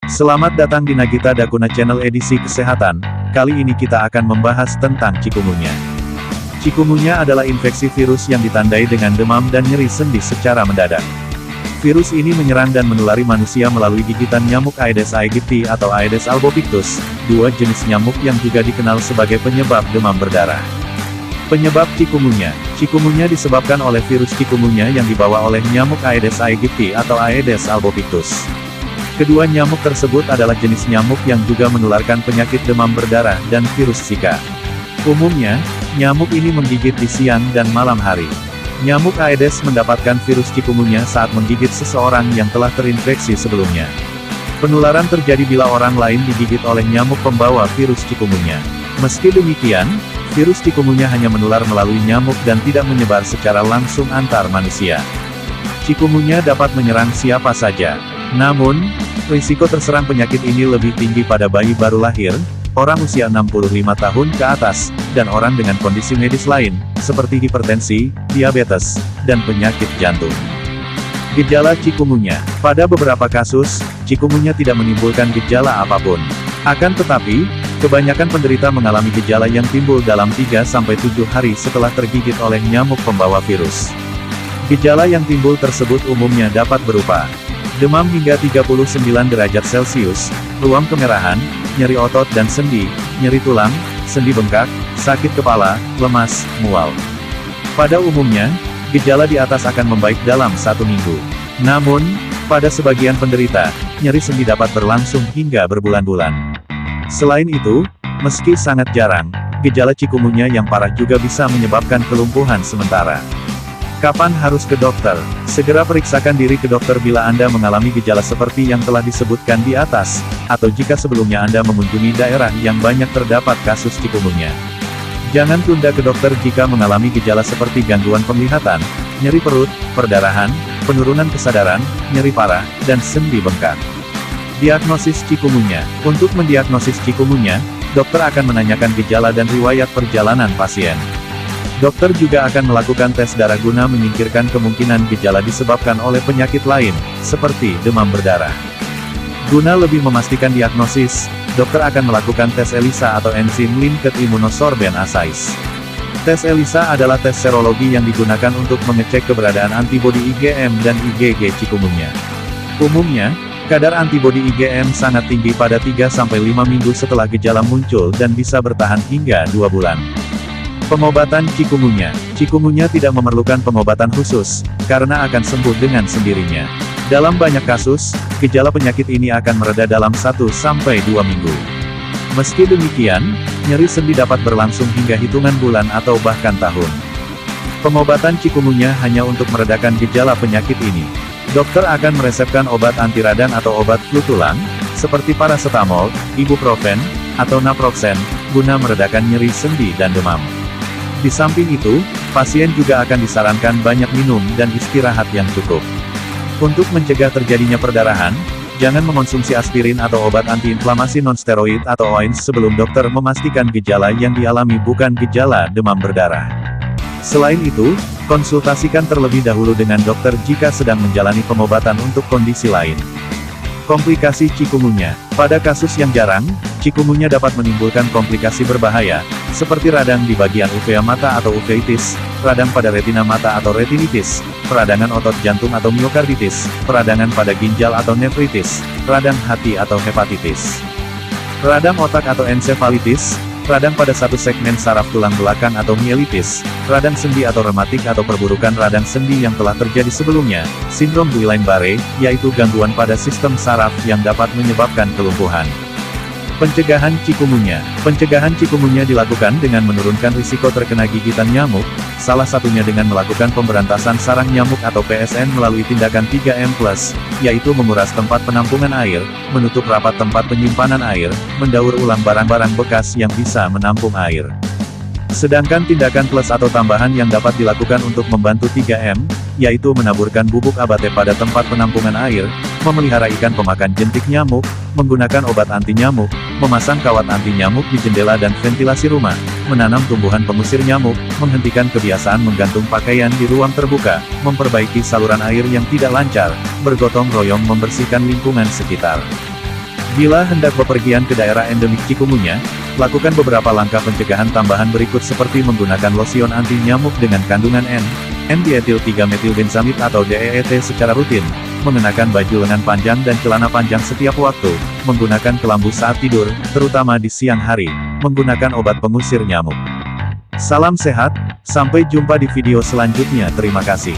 Selamat datang di Nagita Dakuna Channel edisi kesehatan. Kali ini kita akan membahas tentang chikungunya. Chikungunya adalah infeksi virus yang ditandai dengan demam dan nyeri sendi secara mendadak. Virus ini menyerang dan menulari manusia melalui gigitan nyamuk Aedes aegypti atau Aedes albopictus, dua jenis nyamuk yang juga dikenal sebagai penyebab demam berdarah. Penyebab chikungunya. Chikungunya disebabkan oleh virus chikungunya yang dibawa oleh nyamuk Aedes aegypti atau Aedes albopictus. Kedua nyamuk tersebut adalah jenis nyamuk yang juga menularkan penyakit demam berdarah dan virus Zika. Umumnya, nyamuk ini menggigit di siang dan malam hari. Nyamuk Aedes mendapatkan virus chikungunya saat menggigit seseorang yang telah terinfeksi sebelumnya. Penularan terjadi bila orang lain digigit oleh nyamuk pembawa virus chikungunya. Meski demikian, virus chikungunya hanya menular melalui nyamuk dan tidak menyebar secara langsung antar manusia. Chikungunya dapat menyerang siapa saja. Namun, risiko terserang penyakit ini lebih tinggi pada bayi baru lahir, orang usia 65 tahun ke atas, dan orang dengan kondisi medis lain, seperti hipertensi, diabetes, dan penyakit jantung. Gejala chikungunya. Pada beberapa kasus, chikungunya tidak menimbulkan gejala apapun. Akan tetapi, kebanyakan penderita mengalami gejala yang timbul dalam 3-7 hari setelah tergigit oleh nyamuk pembawa virus. Gejala yang timbul tersebut umumnya dapat berupa demam hingga 39 derajat Celcius, ruam kemerahan, nyeri otot dan sendi, nyeri tulang, sendi bengkak, sakit kepala, lemas, mual. Pada umumnya, gejala di atas akan membaik dalam 1 minggu. Namun, pada sebagian penderita, nyeri sendi dapat berlangsung hingga berbulan-bulan. Selain itu, meski sangat jarang, gejala chikungunya yang parah juga bisa menyebabkan kelumpuhan sementara. Kapan harus ke dokter? Segera periksakan diri ke dokter bila Anda mengalami gejala seperti yang telah disebutkan di atas, atau jika sebelumnya Anda mengunjungi daerah yang banyak terdapat kasus chikungunya. Jangan tunda ke dokter jika mengalami gejala seperti gangguan penglihatan, nyeri perut, perdarahan, penurunan kesadaran, nyeri parah, dan sendi bengkak. Diagnosis chikungunya. Untuk mendiagnosis chikungunya, dokter akan menanyakan gejala dan riwayat perjalanan pasien. Dokter juga akan melakukan tes darah guna menyingkirkan kemungkinan gejala disebabkan oleh penyakit lain, seperti demam berdarah. Guna lebih memastikan diagnosis, dokter akan melakukan tes ELISA atau enzim linked immunosorbent assays. Tes ELISA adalah tes serologi yang digunakan untuk mengecek keberadaan antibodi IgM dan IgG chikungunya. Umumnya, kadar antibodi IgM sangat tinggi pada 3-5 minggu setelah gejala muncul dan bisa bertahan hingga 2 bulan. Pengobatan chikungunya. Chikungunya tidak memerlukan pengobatan khusus, karena akan sembuh dengan sendirinya. Dalam banyak kasus, gejala penyakit ini akan mereda dalam 1-2 minggu. Meski demikian, nyeri sendi dapat berlangsung hingga hitungan bulan atau bahkan tahun. Pengobatan chikungunya hanya untuk meredakan gejala penyakit ini. Dokter akan meresepkan obat anti radang atau obat flu tulang, seperti paracetamol, ibuprofen, atau naproxen, guna meredakan nyeri sendi dan demam. Di samping itu, pasien juga akan disarankan banyak minum dan istirahat yang cukup. Untuk mencegah terjadinya perdarahan, jangan mengonsumsi aspirin atau obat antiinflamasi nonsteroid atau OAINS sebelum dokter memastikan gejala yang dialami bukan gejala demam berdarah. Selain itu, konsultasikan terlebih dahulu dengan dokter jika sedang menjalani pengobatan untuk kondisi lain. Komplikasi chikungunya. Pada kasus yang jarang, chikungunya dapat menimbulkan komplikasi berbahaya, seperti radang di bagian uvea mata atau uveitis, radang pada retina mata atau retinitis, peradangan otot jantung atau miokarditis, peradangan pada ginjal atau nefritis, radang hati atau hepatitis, radang otak atau ensefalitis, radang pada satu segmen saraf tulang belakang atau mielitis, radang sendi atau rematik atau perburukan radang sendi yang telah terjadi sebelumnya, sindrom Guillain-Barré, yaitu gangguan pada sistem saraf yang dapat menyebabkan kelumpuhan. Pencegahan chikungunya. Pencegahan chikungunya dilakukan dengan menurunkan risiko terkena gigitan nyamuk, salah satunya dengan melakukan pemberantasan sarang nyamuk atau PSN melalui tindakan 3M+, yaitu menguras tempat penampungan air, menutup rapat tempat penyimpanan air, mendaur ulang barang-barang bekas yang bisa menampung air. Sedangkan tindakan plus atau tambahan yang dapat dilakukan untuk membantu 3M, yaitu menaburkan bubuk abate pada tempat penampungan air, memelihara ikan pemakan jentik nyamuk, menggunakan obat anti nyamuk, memasang kawat anti nyamuk di jendela dan ventilasi rumah, menanam tumbuhan pengusir nyamuk, menghentikan kebiasaan menggantung pakaian di ruang terbuka, memperbaiki saluran air yang tidak lancar, bergotong royong membersihkan lingkungan sekitar. Bila hendak bepergian ke daerah endemik chikungunya, lakukan beberapa langkah pencegahan tambahan berikut seperti menggunakan lotion anti nyamuk dengan kandungan N-dietil 3-metilbenzamid atau DEET secara rutin, mengenakan baju lengan panjang dan celana panjang setiap waktu, menggunakan kelambu saat tidur, terutama di siang hari, menggunakan obat pengusir nyamuk. Salam sehat, sampai jumpa di video selanjutnya. Terima kasih.